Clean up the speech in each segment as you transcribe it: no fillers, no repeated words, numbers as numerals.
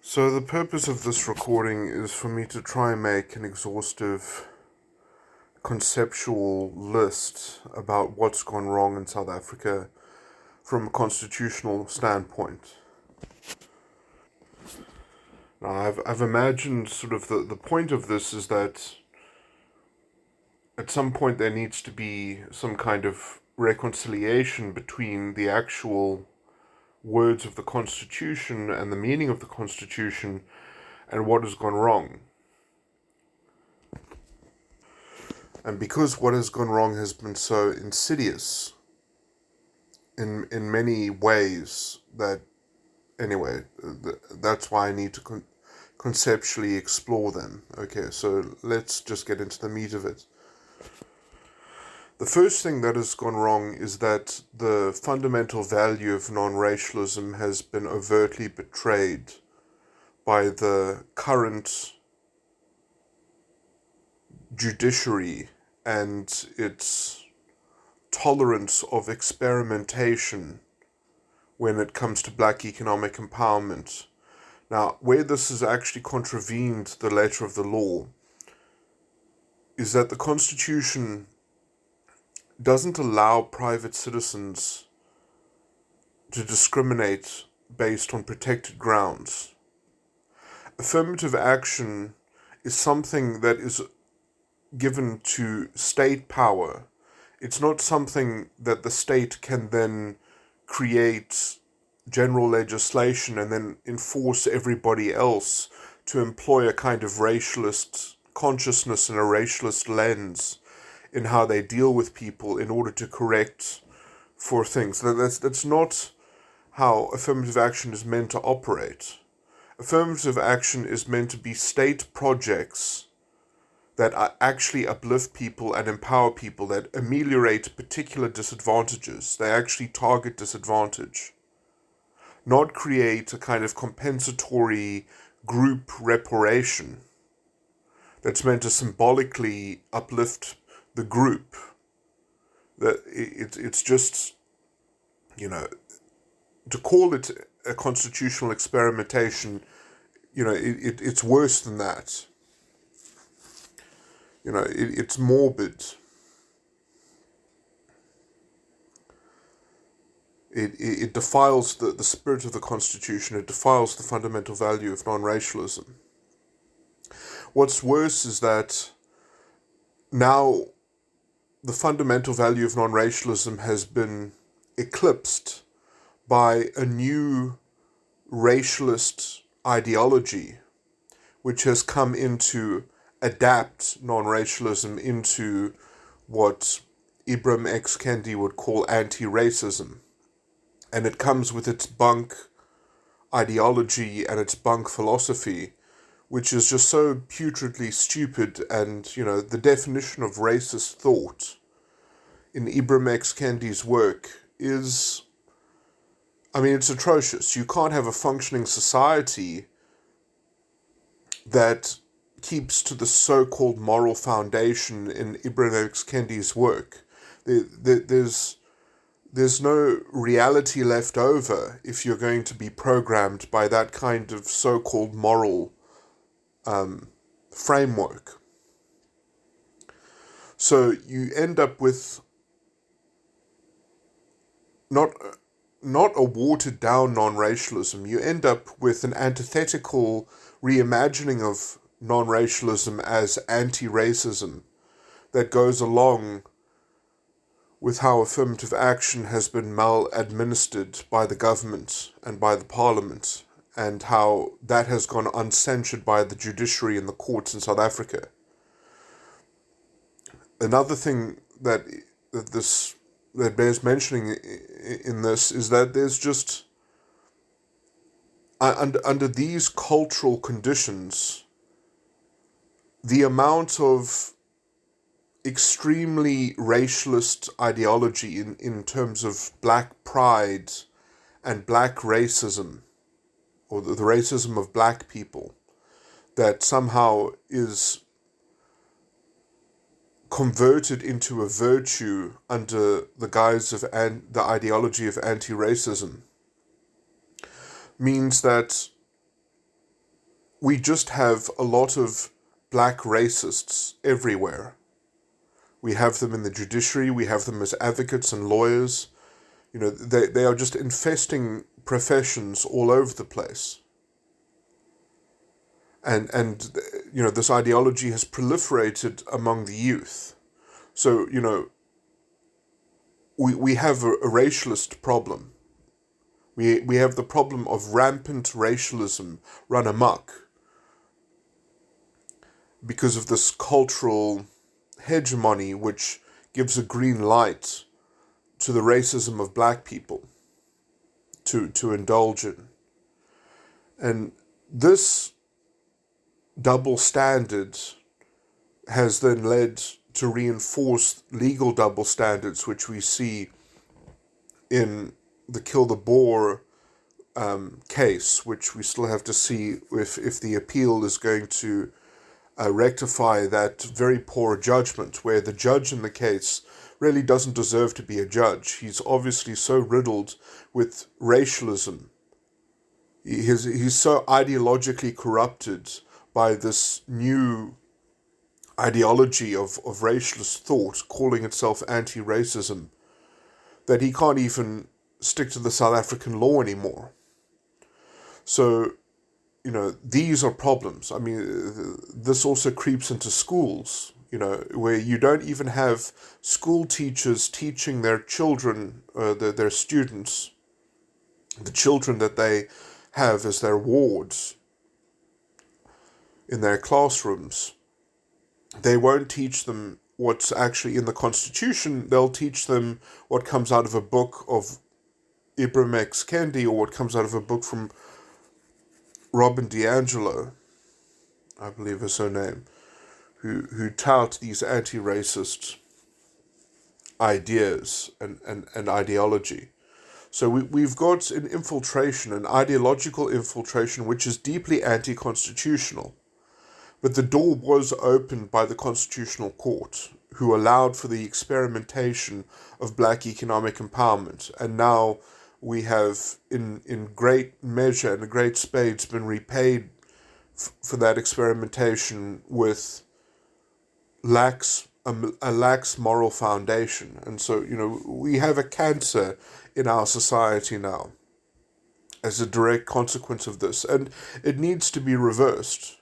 So the purpose of this recording is for me to try and make an exhaustive conceptual list about what's gone wrong in South Africa from a constitutional standpoint. Now, I've imagined sort of the point of this is that at some point there needs to be some kind of reconciliation between the actual words of the Constitution and the meaning of the Constitution and what has gone wrong. And because what has gone wrong has been so insidious in many ways that, anyway, that's why I need to conceptually explore them. Okay, so let's just get into the meat of it. The first thing that has gone wrong is that the fundamental value of non-racialism has been overtly betrayed by the current judiciary and its tolerance of experimentation when it comes to black economic empowerment. Now, where this has actually contravened the letter of the law is that the Constitution doesn't allow private citizens to discriminate based on protected grounds. Affirmative action is something that is given to state power. It's not something that the state can then create general legislation and then enforce everybody else to employ a kind of racialist consciousness and a racialist lens in how they deal with people in order to correct for things. That's not how affirmative action is meant to operate. Affirmative action is meant to be state projects that actually uplift people and empower people, that ameliorate particular disadvantages. They actually target disadvantage, not create a kind of compensatory group reparation that's meant to symbolically uplift the group. That it's just, to call it a constitutional experimentation, it's worse than that. It's morbid. It defiles the spirit of the Constitution. It defiles the fundamental value of non-racialism. What's worse is that now the fundamental value of non-racialism has been eclipsed by a new racialist ideology, which has come into adapt non-racialism into what Ibram X. Kendi would call anti-racism. And it comes with its bunk ideology and its bunk philosophy, which is just so putridly stupid. And, the definition of racist thought in Ibram X. Kendi's work is, it's atrocious. You can't have a functioning society that keeps to the so-called moral foundation in Ibram X. Kendi's work. There's no reality left over if you're going to be programmed by that kind of so-called moral framework. So you end up with not a watered-down non-racialism. You end up with an antithetical reimagining of non-racialism as anti-racism that goes along with how affirmative action has been mal-administered by the government and by the parliament, and how that has gone uncensured by the judiciary and the courts in South Africa. Another thing that bears mentioning in this is that there's just, under these cultural conditions, the amount of extremely racialist ideology in terms of black pride and black racism, or the racism of black people, that somehow is converted into a virtue under the guise of the ideology of anti-racism, means that we just have a lot of black racists everywhere. We have them in the judiciary, we have them as advocates and lawyers. They are just infesting professions all over the place. And this ideology has proliferated among the youth. So, we have a racialist problem. We have the problem of rampant racialism run amok because of this cultural hegemony which gives a green light to the racism of black people to indulge in. And this double standard has then led to reinforce legal double standards, which we see in the Kill the Boer case, which we still have to see if the appeal is going to rectify that very poor judgment, where the judge in the case really doesn't deserve to be a judge. He's obviously so riddled with racialism. He's so ideologically corrupted by this new ideology of racialist thought, calling itself anti-racism, that he can't even stick to the South African law anymore. So, these are problems. I mean, this also creeps into schools, where you don't even have school teachers teaching their children, their students, the children that they have as their wards in their classrooms. They won't teach them what's actually in the Constitution. They'll teach them what comes out of a book of Ibram X. Kendi, or what comes out of a book from Robin DiAngelo, I believe is her name, who tout these anti-racist ideas and ideology. So we've got an infiltration, an ideological infiltration, which is deeply anti-constitutional. But the door was opened by the Constitutional Court, who allowed for the experimentation of black economic empowerment. And now we have, in great measure and great spades, been repaid for that experimentation with a lax moral foundation. And so, we have a cancer in our society now as a direct consequence of this. And it needs to be reversed.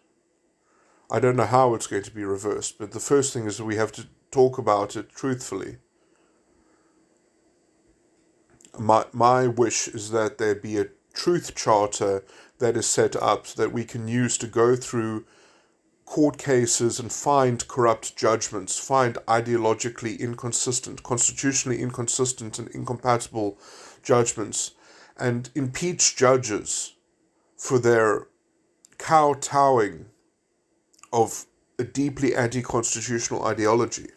I don't know how it's going to be reversed, but the first thing is that we have to talk about it truthfully. My wish is that there be a truth charter that is set up so that we can use to go through court cases and find corrupt judgments, find ideologically inconsistent, constitutionally inconsistent and incompatible judgments, and impeach judges for their kowtowing of a deeply anti-constitutional ideology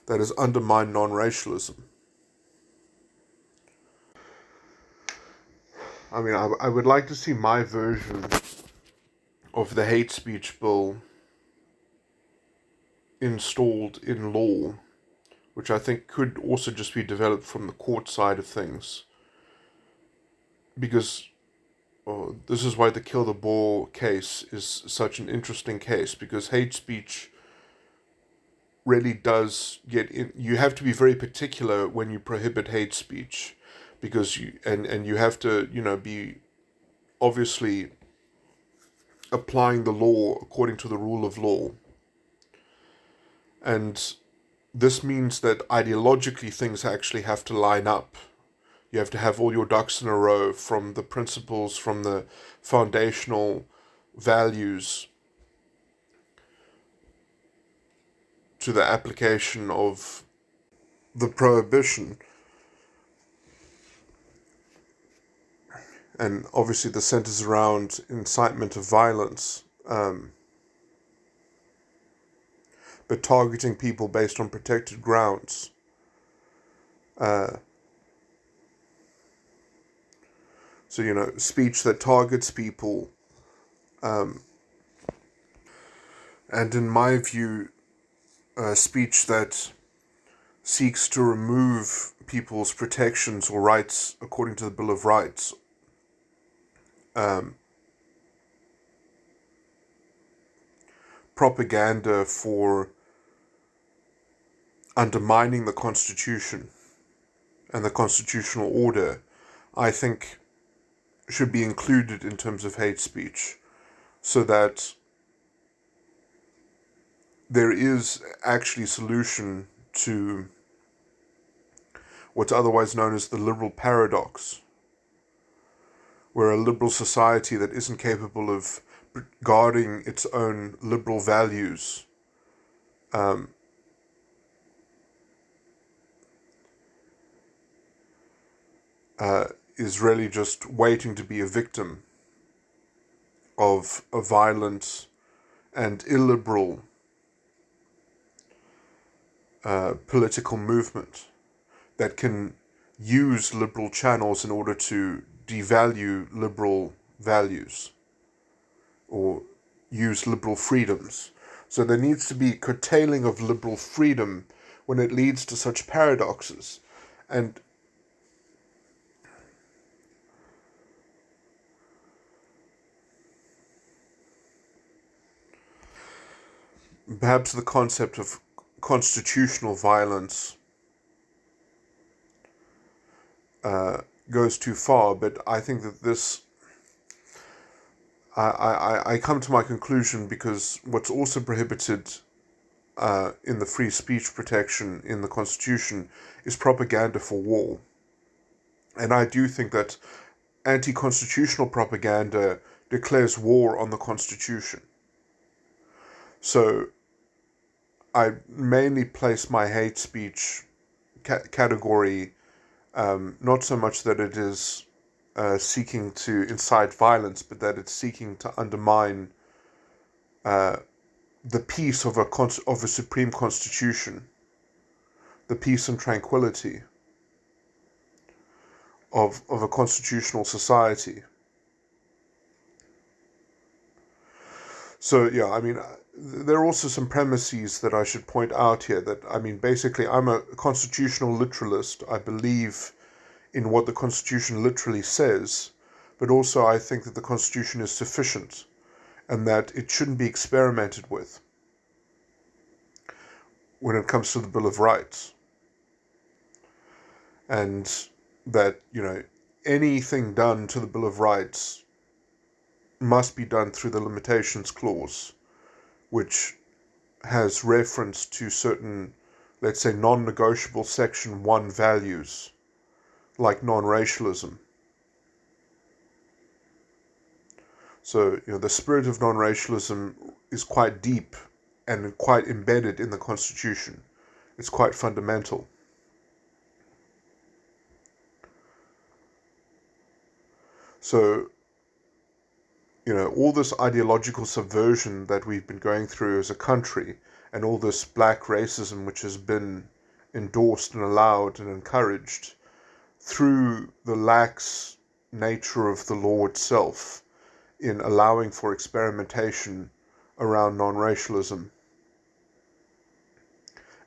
that has undermined non-racialism. I mean, I would like to see my version of the hate speech bill installed in law, which I think could also just be developed from the court side of things. Because this is why the Kill the Boer case is such an interesting case, because hate speech really does get in. You have to be very particular when you prohibit hate speech, because you have to be obviously applying the law according to the rule of law. And this means that ideologically things actually have to line up. You have to have all your ducks in a row, from the principles, from the foundational values to the application of the prohibition. And obviously the centers around incitement of violence, but targeting people based on protected grounds. So, speech that targets people, and in my view, speech that seeks to remove people's protections or rights according to the Bill of Rights, propaganda for undermining the Constitution and the constitutional order, I think should be included in terms of hate speech, so that there is actually a solution to what's otherwise known as the liberal paradox, where a liberal society that isn't capable of guarding its own liberal values is really just waiting to be a victim of a violent and illiberal political movement that can use liberal channels in order to devalue liberal values or use liberal freedoms. So there needs to be curtailing of liberal freedom when it leads to such paradoxes. And perhaps the concept of constitutional violence goes too far, but I think that this, I come to my conclusion because what's also prohibited in the free speech protection in the Constitution is propaganda for war. And I do think that anti-constitutional propaganda declares war on the Constitution. So I mainly place my hate speech category not so much that it is seeking to incite violence, but that it's seeking to undermine the peace of a supreme constitution, the peace and tranquility of a constitutional society. So yeah, I mean, there are also some premises that I should point out here. That, I mean, basically, I'm a constitutional literalist. I believe in what the Constitution literally says, but also I think that the Constitution is sufficient and that it shouldn't be experimented with when it comes to the Bill of Rights. And that, you know, anything done to the Bill of Rights must be done through the limitations clause, which has reference to certain, let's say, non-negotiable Section 1 values, like non-racialism. So, you know, the spirit of non-racialism is quite deep and quite embedded in the Constitution. It's quite fundamental. So, you know, all this ideological subversion that we've been going through as a country, and all this black racism which has been endorsed and allowed and encouraged through the lax nature of the law itself in allowing for experimentation around non-racialism,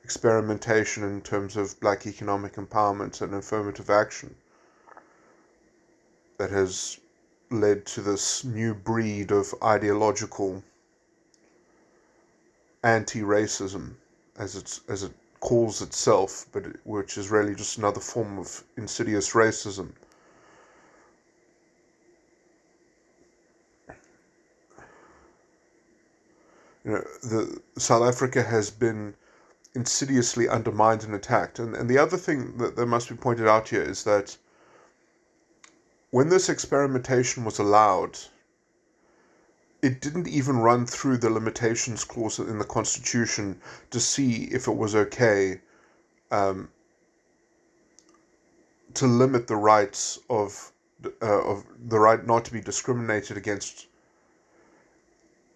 experimentation in terms of black economic empowerment and affirmative action, that has led to this new breed of ideological anti-racism, as it calls itself, but which is really just another form of insidious racism. You know, the South Africa has been insidiously undermined and attacked, and the other thing that must be pointed out here is that when this experimentation was allowed, it didn't even run through the limitations clause in the Constitution to see if it was okay to limit the rights of the right not to be discriminated against.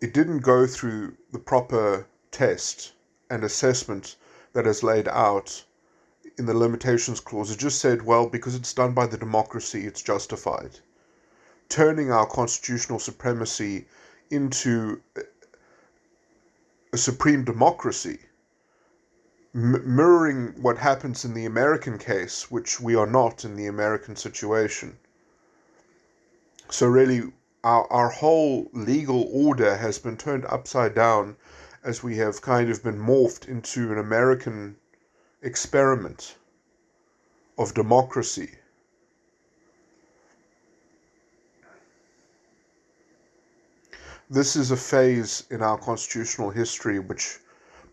It didn't go through the proper test and assessment that is laid out in the limitations clause. It just said, well, because it's done by the democracy, it's justified. Turning our constitutional supremacy into a supreme democracy, mirroring what happens in the American case, which we are not in the American situation. So really, our whole legal order has been turned upside down, as we have kind of been morphed into an American experiment of democracy. This is a phase in our constitutional history which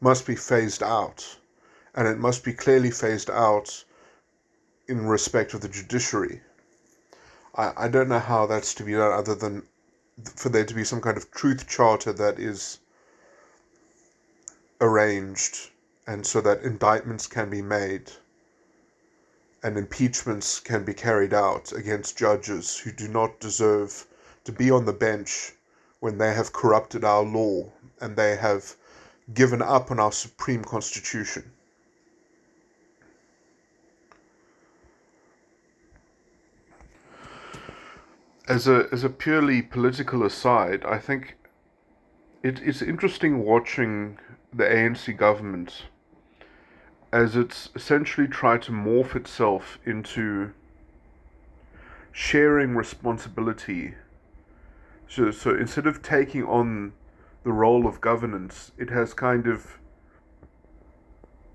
must be phased out, and it must be clearly phased out in respect of the judiciary. I don't know how that's to be done other than for there to be some kind of truth charter that is arranged, and so that indictments can be made and impeachments can be carried out against judges who do not deserve to be on the bench when they have corrupted our law and they have given up on our supreme constitution. As a purely political aside, I think it's interesting watching the ANC government as it's essentially tried to morph itself into sharing responsibility. So instead of taking on the role of governance, it has kind of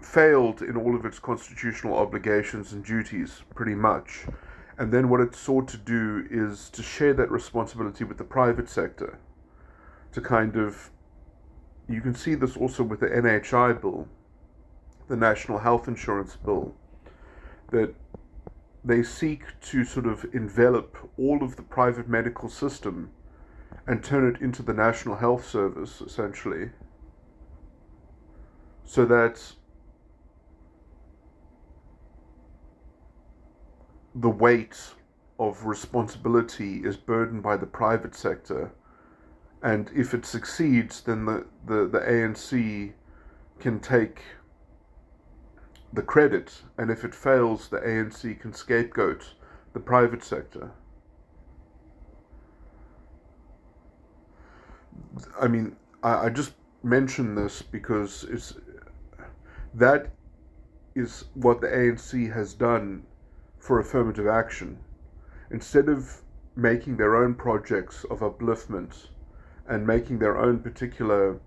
failed in all of its constitutional obligations and duties, pretty much. And then what it sought to do is to share that responsibility with the private sector. To kind of, you can see this also with the NHI bill, the National Health Insurance Bill, that they seek to sort of envelop all of the private medical system and turn it into the National Health Service, essentially, so that the weight of responsibility is burdened by the private sector, and if it succeeds, then the ANC can take the credit, and if it fails, the ANC can scapegoat the private sector. I mean, I just mention this because that is what the ANC has done for affirmative action. Instead of making their own projects of upliftment and making their own particular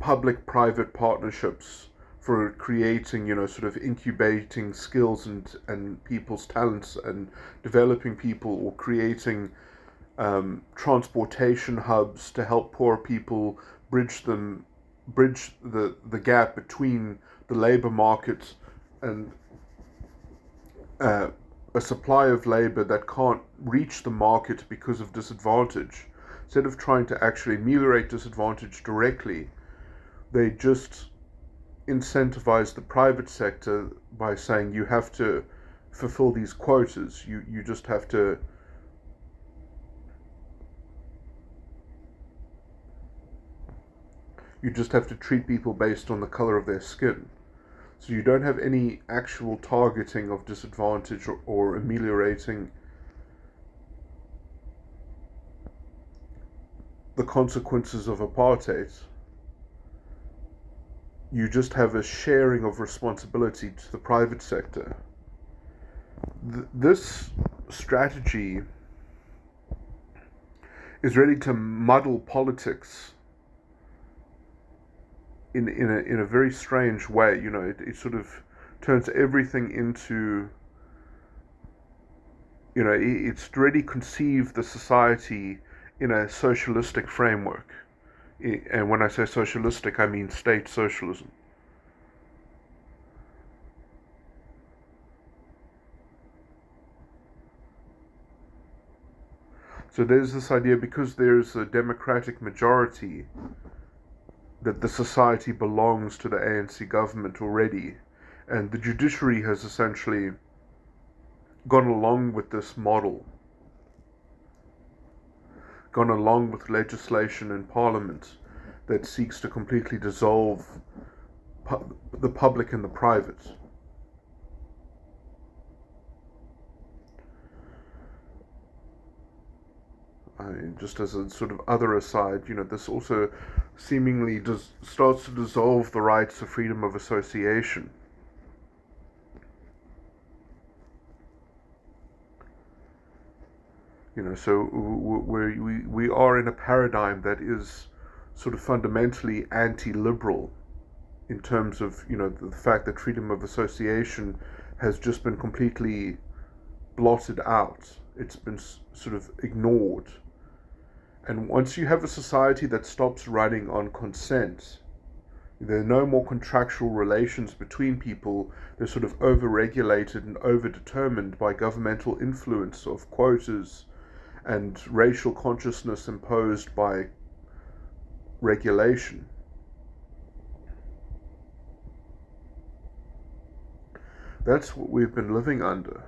public-private partnerships for creating, sort of incubating skills and people's talents and developing people, or creating transportation hubs to help poor people bridge the gap between the labor market and a supply of labor that can't reach the market because of disadvantage. Instead of trying to actually ameliorate disadvantage directly, they just incentivize the private sector by saying you have to fulfill these quotas. You just have to treat people based on the color of their skin. So you don't have any actual targeting of disadvantage or ameliorating the consequences of apartheid. You just have a sharing of responsibility to the private sector. This strategy is ready to muddle politics in a very strange way. It sort of turns everything into, it's already conceived the society in a socialistic framework. And when I say socialistic, I mean state socialism. So there's this idea, because there's a democratic majority, that the society belongs to the ANC government already. And the judiciary has essentially gone along with this model, gone along with legislation in Parliament that seeks to completely dissolve the public and the private. Just as a sort of other aside, this also seemingly starts to dissolve the rights of freedom of association. So we are in a paradigm that is sort of fundamentally anti-liberal in terms of, the fact that freedom of association has just been completely blotted out. It's been sort of ignored. And once you have a society that stops running on consent, there are no more contractual relations between people. They're sort of over-regulated and over-determined by governmental influence of quotas and racial consciousness imposed by regulation. That's what we've been living under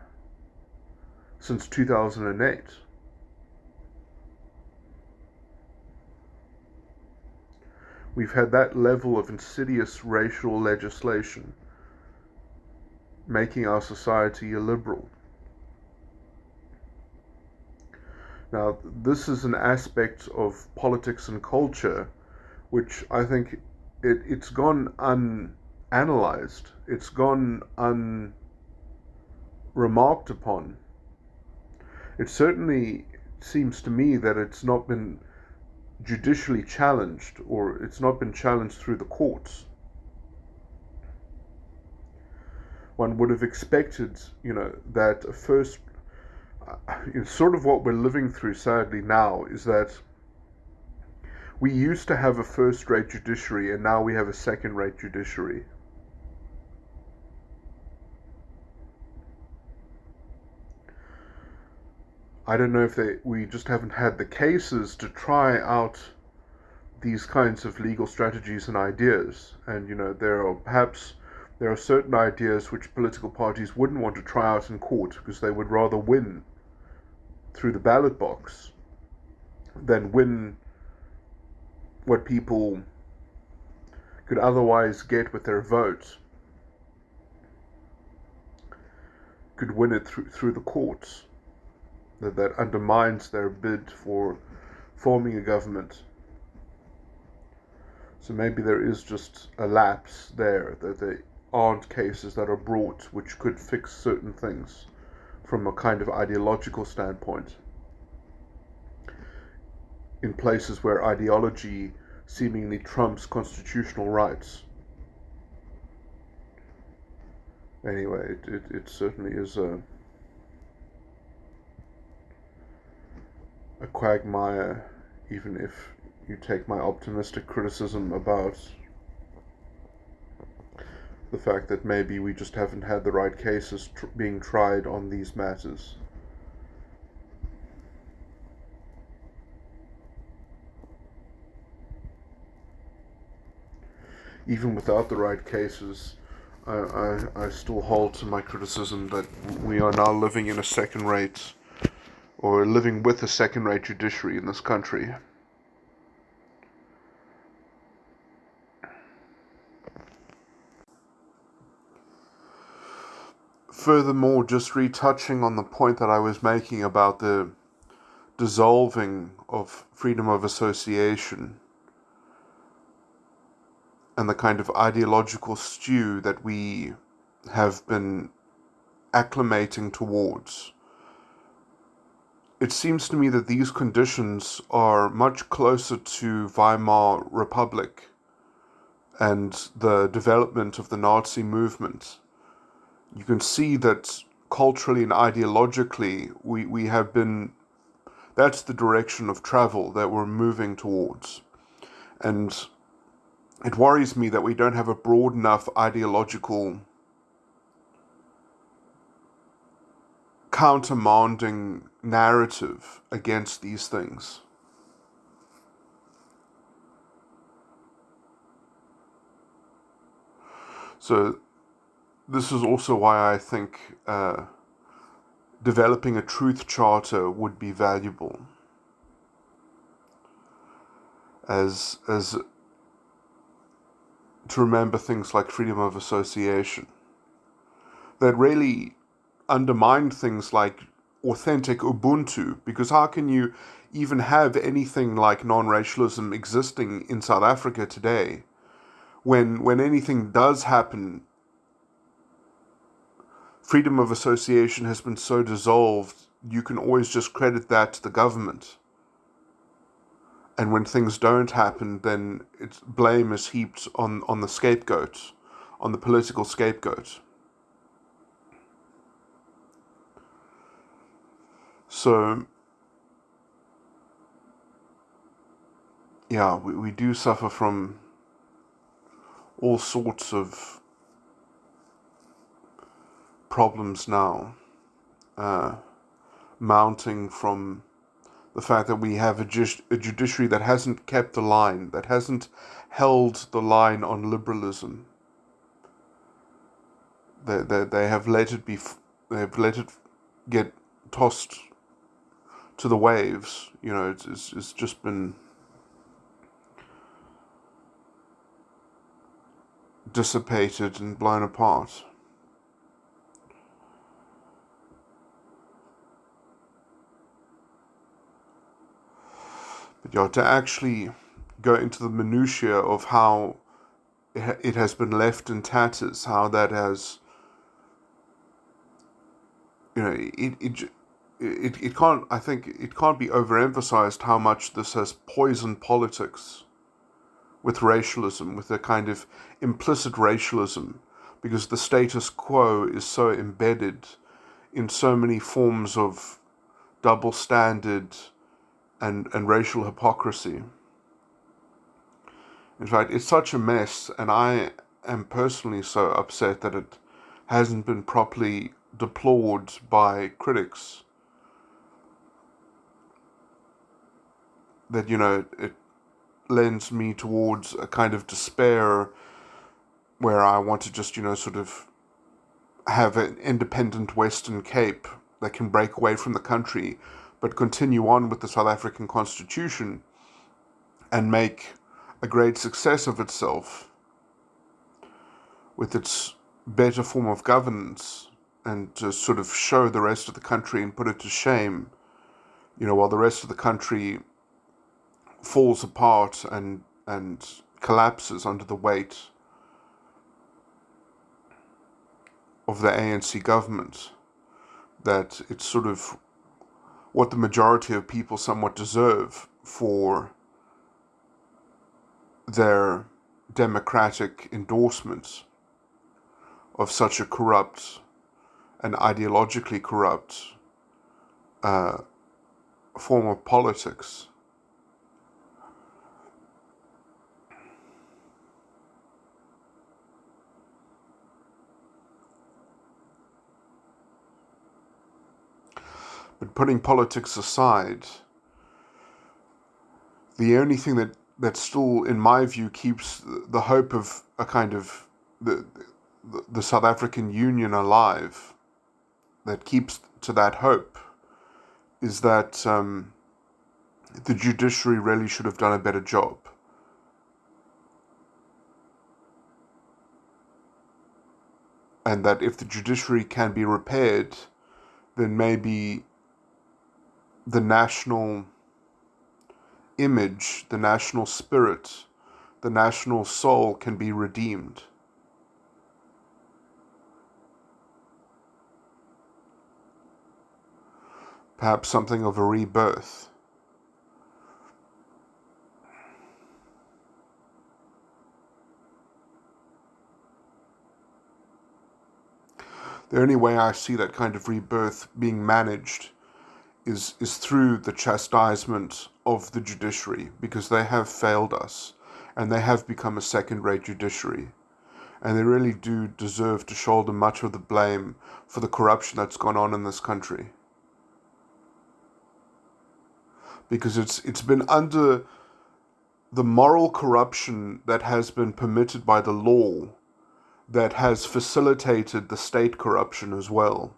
since 2008. We've had that level of insidious racial legislation making our society illiberal. Now, this is an aspect of politics and culture which I think it's gone unanalyzed. It's gone unremarked upon. It certainly seems to me that it's not been judicially challenged, or it's not been challenged through the courts. One would have expected, that first, sort of what we're living through sadly now is that we used to have a first-rate judiciary and now we have a second-rate judiciary. I don't know if we just haven't had the cases to try out these kinds of legal strategies and ideas. And, there are certain ideas which political parties wouldn't want to try out in court because they would rather win through the ballot box than win what people could otherwise get with their vote, could win it through the courts. That undermines their bid for forming a government. So maybe there is just a lapse there, that there aren't cases that are brought which could fix certain things from a kind of ideological standpoint, in places where ideology seemingly trumps constitutional rights. Anyway, it certainly is a quagmire, even if you take my optimistic criticism about the fact that maybe we just haven't had the right cases being tried on these matters. Even without the right cases, I still hold to my criticism that we are now living in a second-rate, or living with a second-rate judiciary in this country. Furthermore, just retouching on the point that I was making about the dissolving of freedom of association and the kind of ideological stew that we have been acclimating towards. It seems to me that these conditions are much closer to Weimar Republic and the development of the Nazi movement. You can see that culturally and ideologically we have been, that's the direction of travel that we're moving towards. And it worries me that we don't have a broad enough ideological countermanding narrative against these things. So this is also why I think developing a truth charter would be valuable, as to remember things like freedom of association that really undermine things like authentic Ubuntu, because how can you even have anything like non-racialism existing in South Africa today when anything does happen? Freedom of association has been so dissolved you can always just credit that to the government. And when things don't happen, then blame is heaped on the scapegoat, on the political scapegoat. So, yeah, we do suffer from all sorts of problems now, mounting from the fact that we have a judiciary that hasn't kept the line, that hasn't held the line on liberalism. They have let it be, they have let it get tossed to the waves. You know, it's just been dissipated and blown apart. But yeah, to actually go into the minutiae of how it has been left in tatters, how that has, you know, it can't, I think it can't be overemphasized how much this has poisoned politics with racialism, with a kind of implicit racialism, because the status quo is so embedded in so many forms of double standard and racial hypocrisy. In fact, it's such a mess, and I am personally so upset that it hasn't been properly deplored by critics. That, you know, it lends me towards a kind of despair where I want to just, you know, sort of have an independent Western Cape that can break away from the country, but continue on with the South African Constitution and make a great success of itself with its better form of governance, and to sort of show the rest of the country and put it to shame, you know, while the rest of the country falls apart and collapses under the weight of the ANC government. That it's sort of what the majority of people somewhat deserve for their democratic endorsement of such a corrupt and ideologically corrupt form of politics. But putting politics aside, the only thing that still, in my view, keeps the hope of a kind of the South African Union alive, that keeps to that hope, is that the judiciary really should have done a better job. And that if the judiciary can be repaired, then maybe the national image, the national spirit, the national soul can be redeemed. Perhaps something of a rebirth. The only way I see that kind of rebirth being managed is through the chastisement of the judiciary, because they have failed us and they have become a second-rate judiciary, and they really do deserve to shoulder much of the blame for the corruption that's gone on in this country, because it's been under the moral corruption that has been permitted by the law that has facilitated the state corruption as well.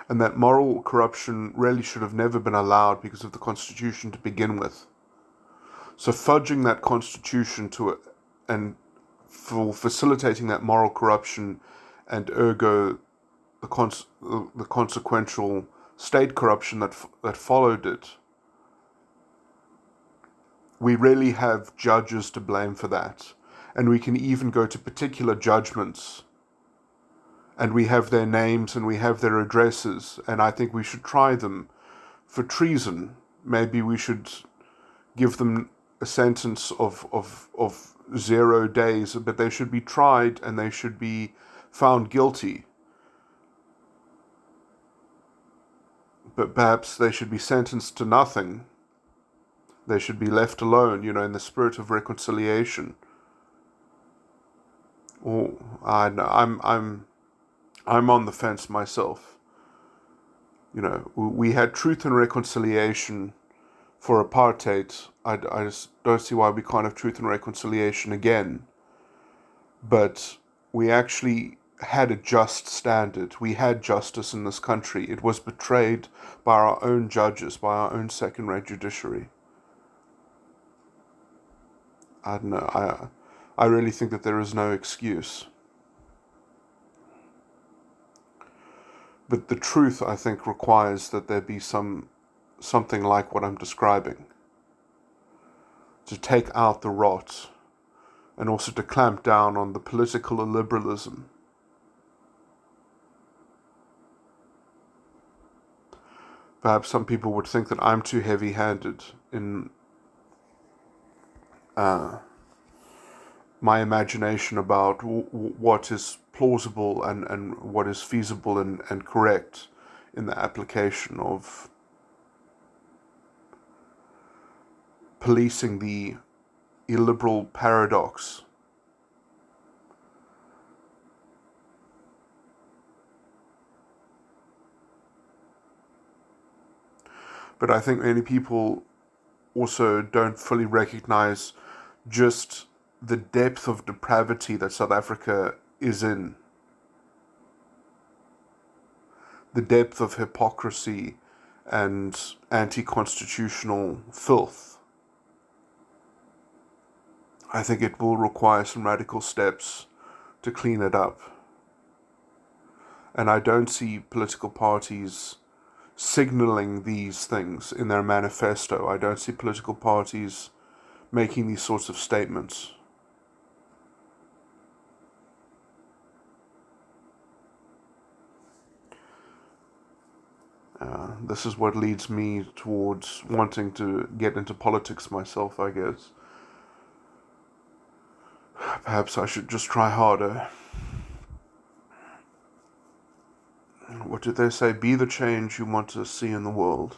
And that moral corruption really should have never been allowed because of the Constitution to begin with. So fudging that Constitution and for facilitating that moral corruption, and ergo the consequential state corruption that followed it, we really have judges to blame for that. And we can even go to particular judgments and we have their names and we have their addresses, and I think we should try them for treason. Maybe we should give them a sentence of 0 days, but they should be tried and they should be found guilty. But perhaps they should be sentenced to nothing. They should be left alone, in the spirit of reconciliation. Or I'm on the fence myself. We had truth and reconciliation for apartheid. I just don't see why we can't have truth and reconciliation again. But we actually had a just standard. We had justice in this country. It was betrayed by our own judges, by our own second-rate judiciary. I don't know. I really think that there is no excuse. But the truth, I think, requires that there be something like what I'm describing. To take out the rot, and also to clamp down on the political illiberalism. Perhaps some people would think that I'm too heavy-handed in my imagination about what is plausible and what is feasible and correct in the application of policing the illiberal paradox. But I think many people also don't fully recognize just the depth of depravity that South Africa is in. The depth of hypocrisy and anti-constitutional filth. I think it will require some radical steps to clean it up. And I don't see political parties signaling these things in their manifesto. I don't see political parties making these sorts of statements. This is what leads me towards wanting to get into politics myself, I guess. Perhaps I should just try harder. What did they say? Be the change you want to see in the world.